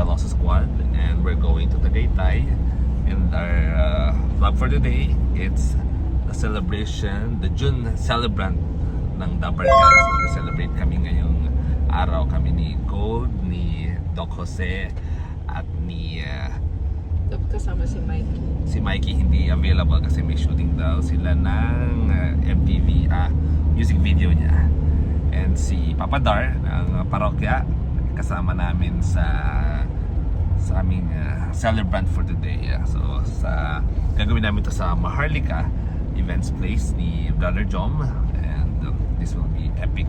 Maloso Squad, and we're going to Tagaytay. And our vlog for today, it's the celebration, the June celebrant ng Dabarkans. Mag-celebrate kami ngayong araw. Kami ni Gold, ni Doc Jose, at ni kasama si Mikey. si Mikey hindi available kasi may shooting daw sila ng MTV music video niya. And si Papa Dar ng parokya kasama namin sa aming celebrant for today. So gagawin namin to sa Maharlika Events Place ni Brother Jom, and this will be epic.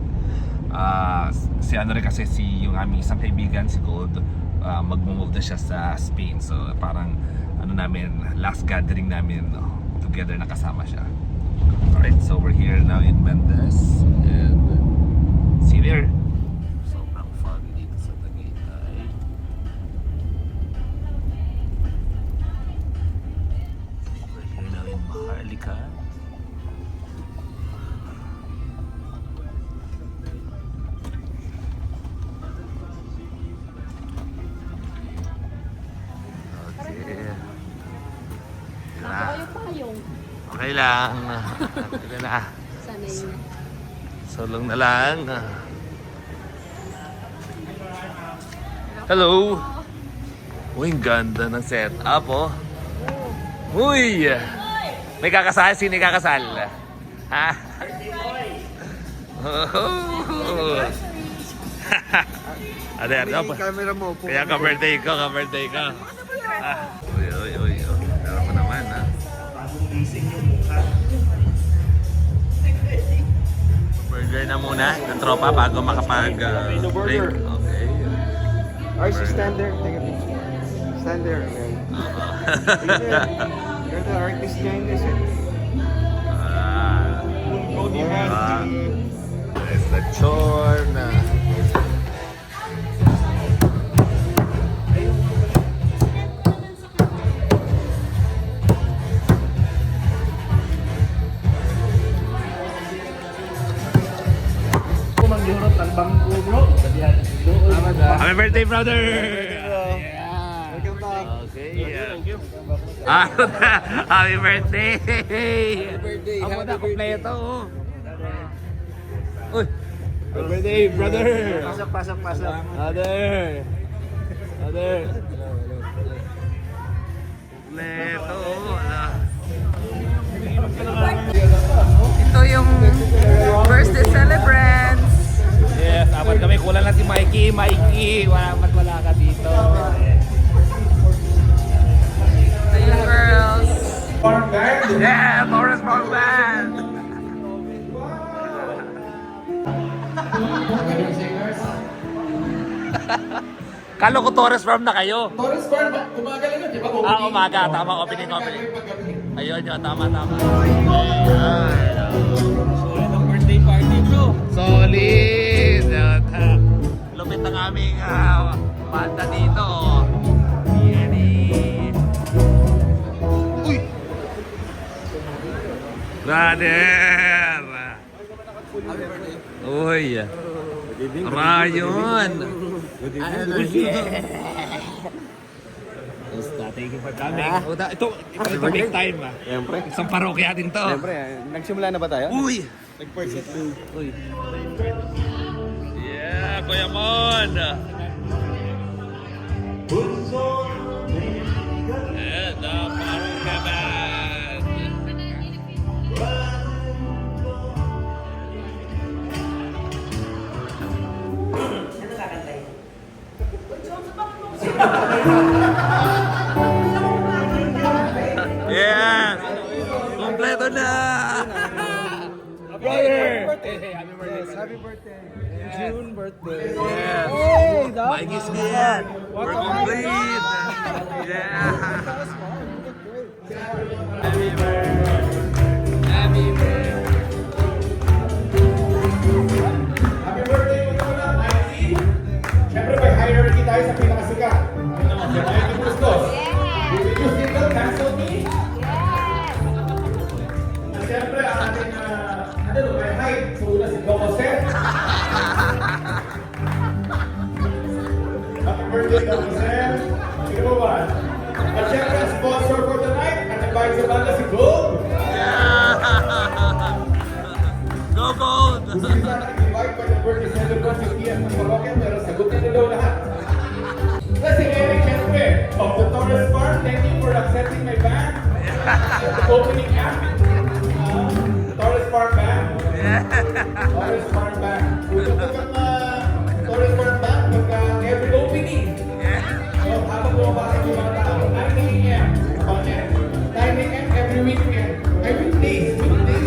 Si ano rin kasi yung aming isang kaibigan, si Gold, mag-move na siya sa Spain. So parang ano namin, last gathering namin together na kasama siya. Alright, so we're here now in Mendes, and see you there. Sobrang foggy dito sa Tagaytay. We're here now in Maharlika. Okay lang. Ito na. Sanay na. Solong na lang. Hello. Uy, ang ganda ng setup, oh. Uy! May kakasal? Sino yung kakasal? Ha? Camera mo po. Kaya ka-birthday ko. Uy. Tara mo naman, ha? Burger na muna ng tropa bago makapag-break. Okay. RC, stand there. Take a picture. Stand there, man. You're the artist behind this. There's the chorn. Happy birthday, brother! Welcome back. Okay. Happy birthday! Ako na, kompleto. Uy! Happy birthday, brother! Pasok. Brother! Kompleto. Ito yung birthday celebrants. Yes, apat kami. Kulang lang si Mikey. Wala ka dito. Ito yung girls. Yeah, Torres Park Band! Kalo ko Torres Farm na kayo. Torres Farm, umaga lang yun, di ba? Umaga. Tama, opening. Ayun yun, tama. Solid ang birthday party, bro. Solid! Lupit ang aming banda dito. Uy! Brother! Uy! Rayon! Thank you for coming. Ito big time. Siyempre. Isang parokya din to. Siyempre, nagsimula na ba tayo? Uy! Nag-first set. Uy! Yeah, Kuya Mon! And the parokya band! Yes! Kompleto na! Brother! Happy birthday. June birthday. Yes! Mike is good! We're complete! Yeah! Happy birthday! Happy birthday! Happy birthday mo muna, Mikey. Siyempre, may hierarchy tayo sa pinakasikat. Ano naman, si Mikey Bustos. Did you single cancel me? At siyempre, ang ating, may height. So, una si Doc Jose. Happy birthday, Doc Jose. Umpisa na invite pa yung birthday celebrants yung PS ng parokya, pero sagutin na daw lahat. Si Eric Henry of the Torres Farm, thank you for accepting my band. The opening act. Torres Farm Band. Torres Farm Band. Tututok ang Torres Farm Band pagka every opening. So, habang lumabas yung mga tao, 9 a.m. 9 a.m. every weekend. Every weekdays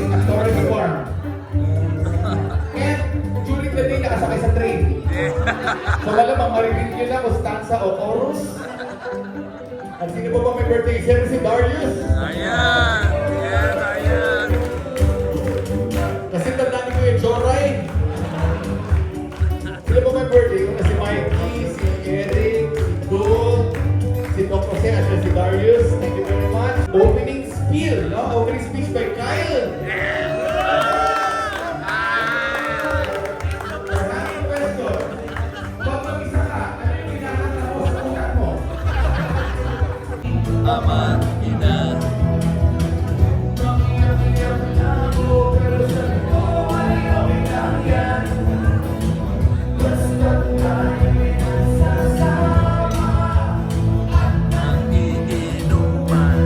at Torres Farm. And during the day, nakasakay sa train. So, malamang marinig nyo na Constanza o Chorus. At sino po ba may birthday? Siyempre si Darius. Ayan! Ayan! Ayan! Kasi tandaan ko yung Joray. Sino po may birthday? Una si Mikey, si Eric, si Gold, si Doc Jose, at si Darius. Thank you very much. Opening spiel, no? Opening speech by Kyle. Maraming question. Kapag isa ka, ano yung pinakakala mo sa utak mo? Ama, ina. Ang iinuman.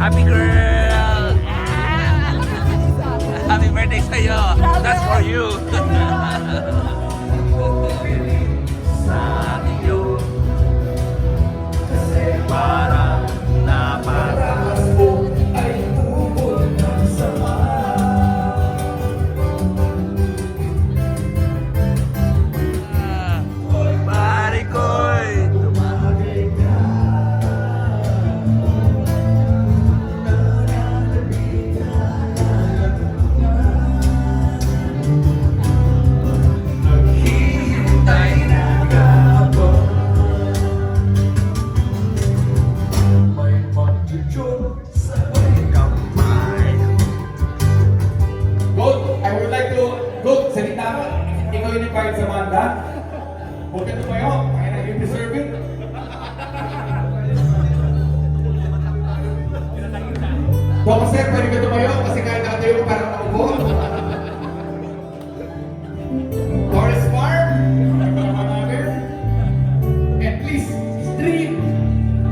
Happy girl! Happy birthday sa'yo! That's for you! Sa iyo kasi parang napatas mo ay ubod ng sama. Pare ko'y tumagay ka. Naghihintay na kahapon. May magtuturo sa may kamay. Gold, I would like to... Gold, salita ka. Ikaw yung nag-card sa Manda. Huwag ka tumayo. Kaya na you deserve it. Baka sir, pwede ka tumayo kasi kahit nakatayo ko parang naupo. Torres Farm. And please, stream.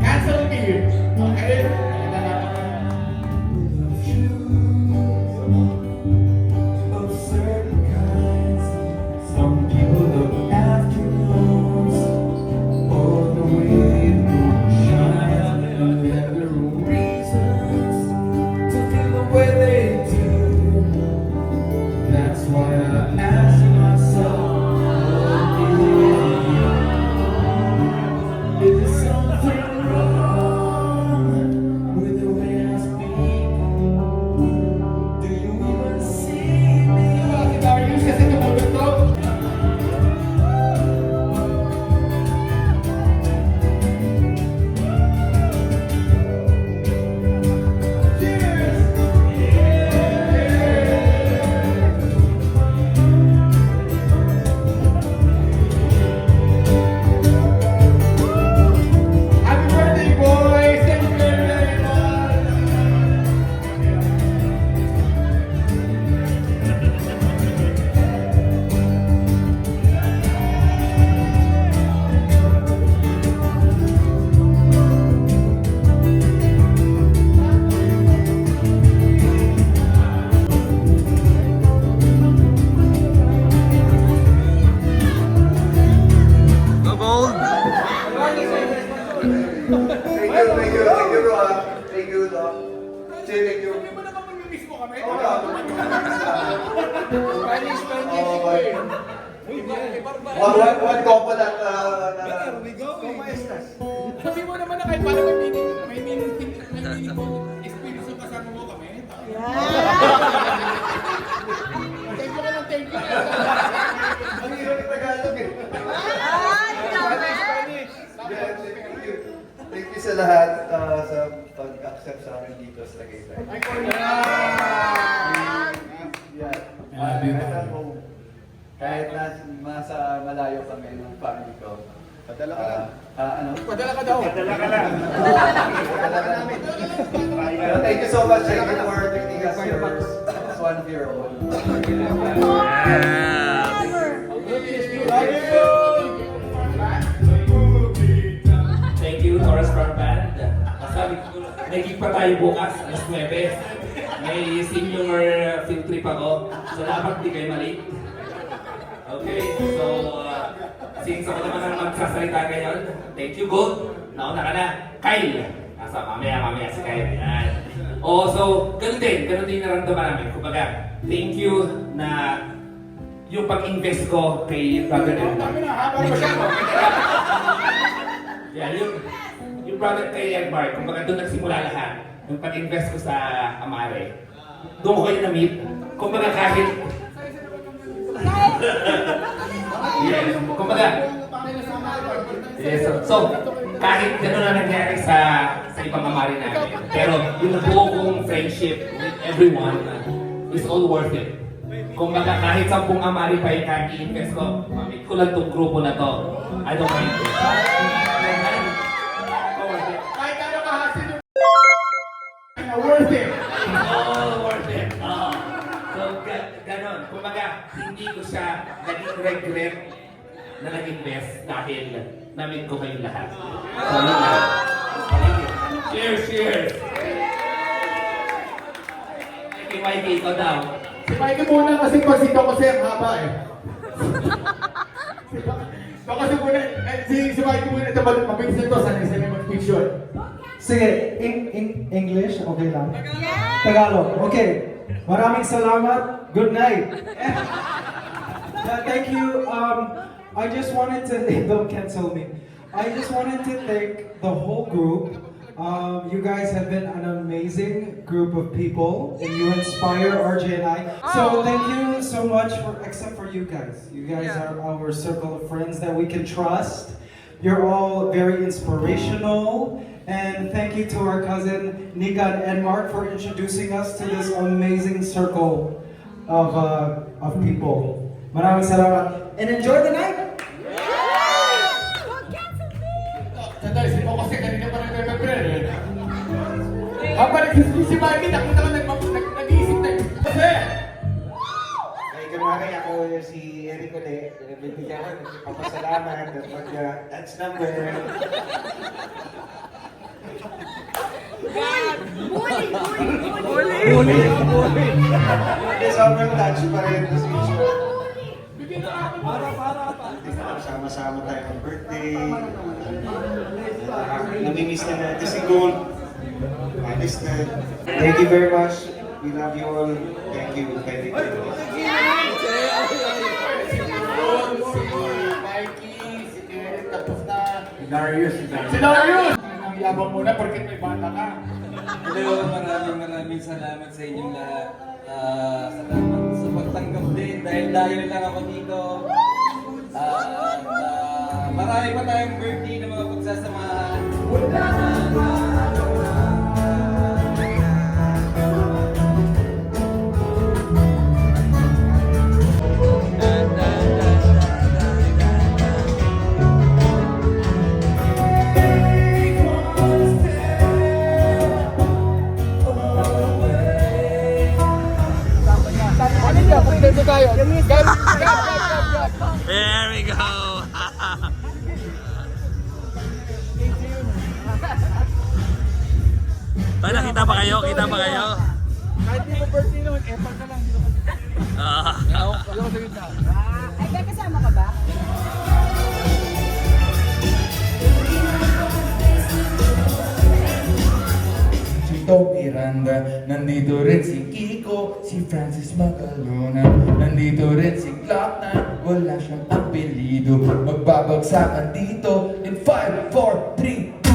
Cancel me. Okay? Of certain kinds, some people look afternoons, all the way through shine, and there are reasons to feel the way they do. That's why I ask myself, is there something wrong with the way I speak? Do you even see me? Darius kasi tumulog to. Cheers! Happy birthday, boys! Thank you very much! Go Gold! Thank you, Roa. Thank you, Doc. Say thank you. Hindi mo naman mamimiss mo kami? Spanish. Oh, One couple that ¿Cómo estás? Sabi mo naman na kahit paano may meaningful experience yung kasama mo kami. Thank you ka ng thank you. Ang hirap ng Tagalog eh. Spanish. Yeah, thank you. Thank you sa lahat sa pag-accept sa amin dito sa Tagaytay. Yeah. Kahit nasa malayo kami ng family ko, Padala ka lang. Ano? Padala ka daw. Padala ka namin. Thank you so much. Thank you to our technical service. This one of your own. Thank you, Taurus Front Band. Masabi ko, naging pa tayo bukas, alas 9. May senior field trip ako, so dapat di kayo mali. Okay, so since ako naman ang magsasalita ngayon, thank you, Gold. Nauna ka na. Kyle. Mamaya si Kyle. Yan. Oh, so, ganun din naramdaman namin. Kumbaga, thank you na yung pag-invest ko kay Brother Edmar. Yan, yung brother kay Edmar, kumbaga doon nagsimula lahat. Yung pag-invest ko sa Amare. Doon ko kayo na-meet. Kumbaga kahit... yes, kumbaga... Yes, so kahit gano'n na nangyari sa ibang Amare namin. Pero yung nabuo kong friendship with everyone is all worth it. Kumbaga kahit 10 Amare pa yung i-invest ko, mamit ko lang tong grupo na to. I don't mind it. Kahit ano kahasin yung worth it. All worth it. So, ganon. Kumbaga, hindi ko siya naging regret na nag-invest dahil na-meet ko kayong lahat. So, yun lang. Cheers, cheers! Kay Mikey, ikaw daw. Si Mikey muna kasi si Doko Sir, haba eh. Doko Sir muna, si Mikey muna, ito mabilis nito, sanay mag-picture. Sige, English, okay lang. Tagalog, okay. Maraming salamat. Good night. Thank you. I just wanted to, don't cancel me. I just wanted to thank the whole group. You guys have been an amazing group of people, and you inspire RJ and I. So thank you so much except for you guys. You guys are our circle of friends that we can trust. You're all very inspirational. And thank you to our cousin Nika and Mark for introducing us to this amazing circle of people. Maraming salamat. And enjoy the night! Sandali, si Doko Sir, kanina pa nag-prepare eh. Habang si Mikey, nakita ko nag-iisip na kasi. Ay, kumari ako si Eric ulit. Bibigyan ko, papasalamat at mag-dance number. Hindi, sobrang touch pa rin. Sama-sama tayo ng birthday. Namimiss na natin si Gold. Alis na. Thank you very much. We love you all. Thank you. Thank you. Si Eric, tapos na. Darius. Si Darius! Ang yabang muna porque may bata ka. Hello, maraming salamat sa inyong lahat. Salamat sa pagtanggap din dahil dayo lang ako dito. Marami pa tayong birthday na mga pagsasamahan. There we go! Ay, nakita pa kayo? Kita pa kayo? Kahit di mo birthday naman, effort na lang. Ay, kasama ka ba? Si Tom Miranda, nandito rin si Kiko, si Francis Magalona, nandito rin si Glockman, wala siyang apelido, magbabagsakan dito in 5, 4, 3, 2.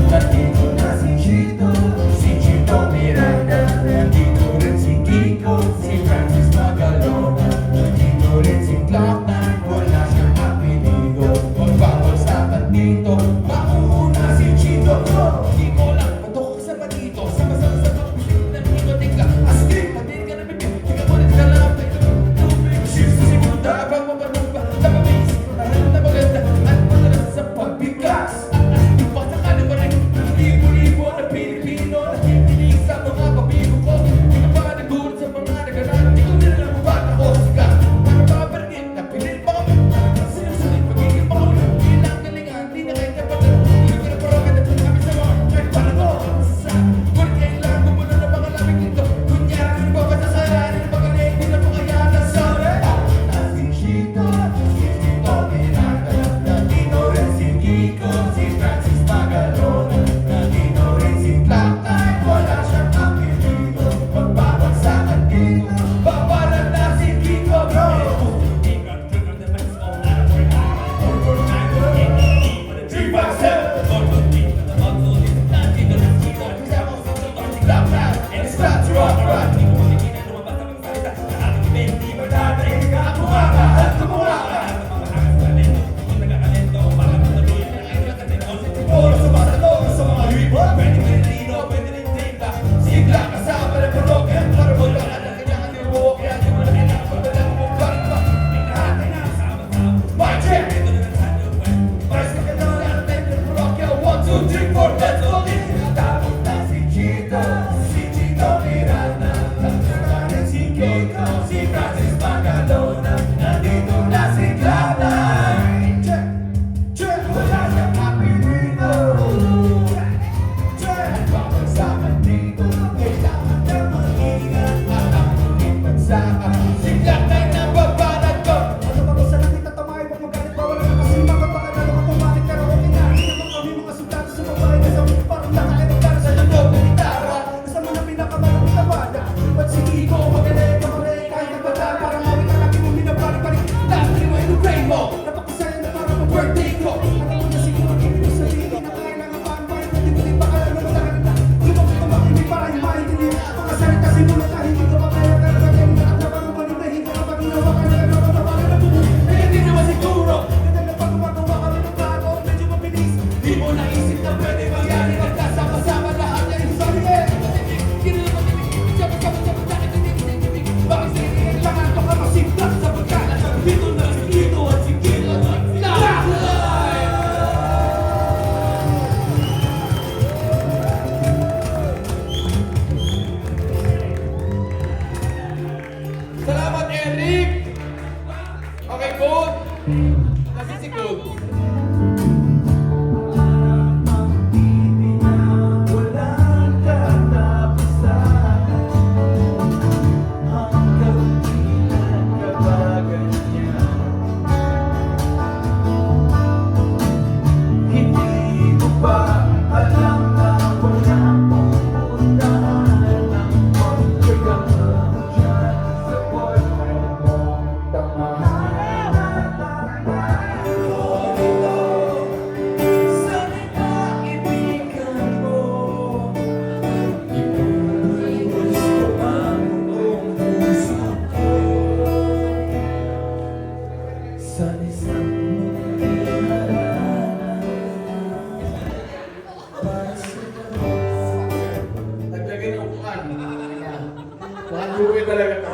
Nandito na si Chito, si Chito Miranda, nandito rin si Kiko, si Francis Magalona, nandito rin si Glockman, wala siyang apelido, magbabagsakan dito barkada. Ba't si Kiko, magaling ka maray, kahit ang bata, parang awit na natin mo minabalik-balik. Lahat ni Wayne Ray mo, napakasaya na parang ang birthday ko. Alam mo na siguro, hindi ko sarili na kailangan pa ang bayan, hindi pa kaya naman sa kanila. Tumak-tumak, hindi para yung maintindihan. Mga salita sinulat na hindi ko makaya, pero bagay na ang labang umanin na hindi ka pag ginawa ka na nagpapatawagan na bumo. Kaya hindi naman siguro, ganda na pag gumagawa kami ng bago, medyo mabilis. Di mo naisip na pwede mangyari, nagkasama-sama lahat na yung sabi eh. Bakit sa kailangan ko ka masiglas sa pagkalat? Dito na si Kiko at si Kilo at lahat! Salamat, Eric! Okay, good. Kasi si good. Naglagay ng upuan. Maluwi talaga to.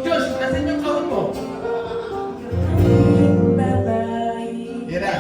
Josh, nasan yung kahon mo? Yan na.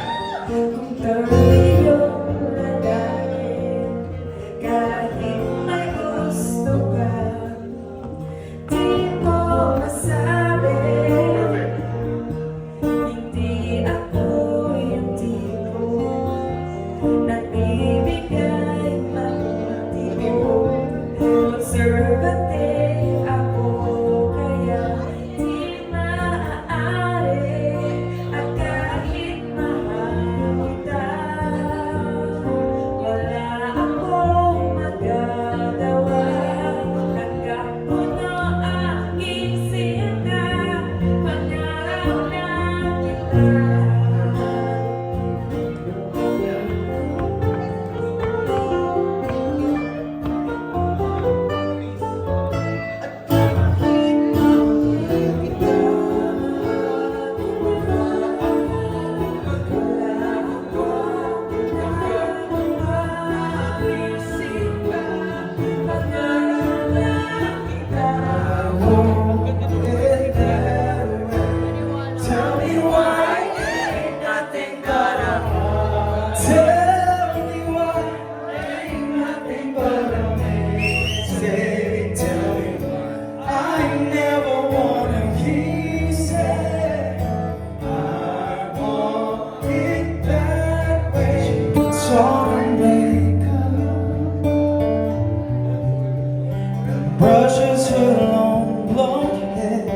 Brushes her long blonde hair,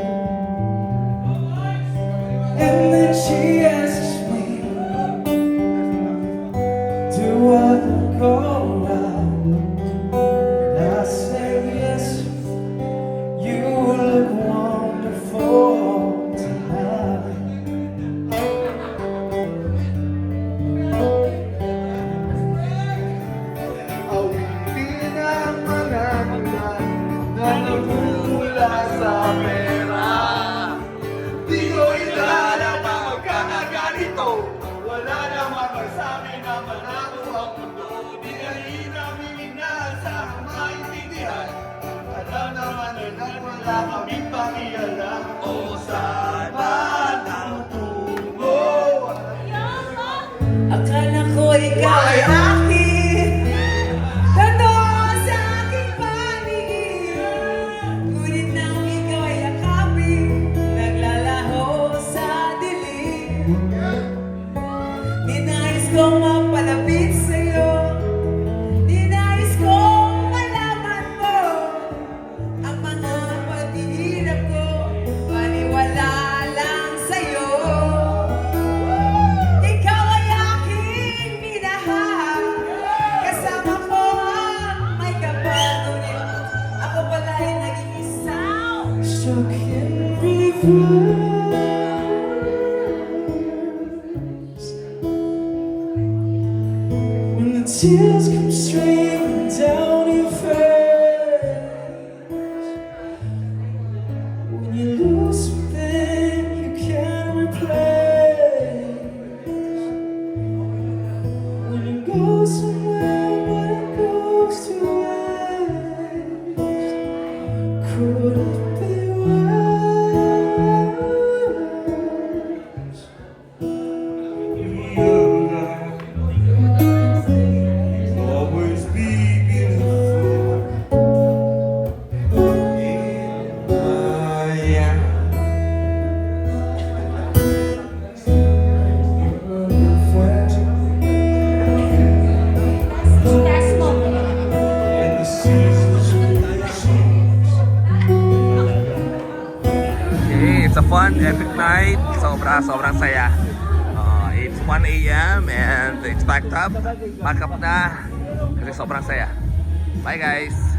and then she asks me, do I look alright? And I say yes, you look wonderful tonight. Awitin ang mga sa pera. Di ko inaalam na magkakaganito. Wala namang magsabi na malabo ang mundo. Di ka rin namin inaasahan maintindihan. Alam naman na wala kaming pakialam. O sana natutungo. Akala ko ikaw ay akin. Totoo sa aking paligid. Ngunit nang ikaw ay yakapin, naglalaho sa dilim. Ninais kong mapalapit sa'yo. Ninais kong malaman mo ang mga paghihirap ko. Maniwala lang sa'yo. Ikaw ay aking minahal. Kasama ko ang may kapal. Ngunit ako pala ay naging isang shook in reverse. When the tears come streaming down your face, when you lose something you can't replace, when you go somewhere but it goes to waste, could it be worse? Always be beautiful in my and the seasons Okay, it's a fun, epic night. Sobrang saya. It's 1 a.m. and it's packed up. Pack up na. Kasi sobrang saya. Bye guys!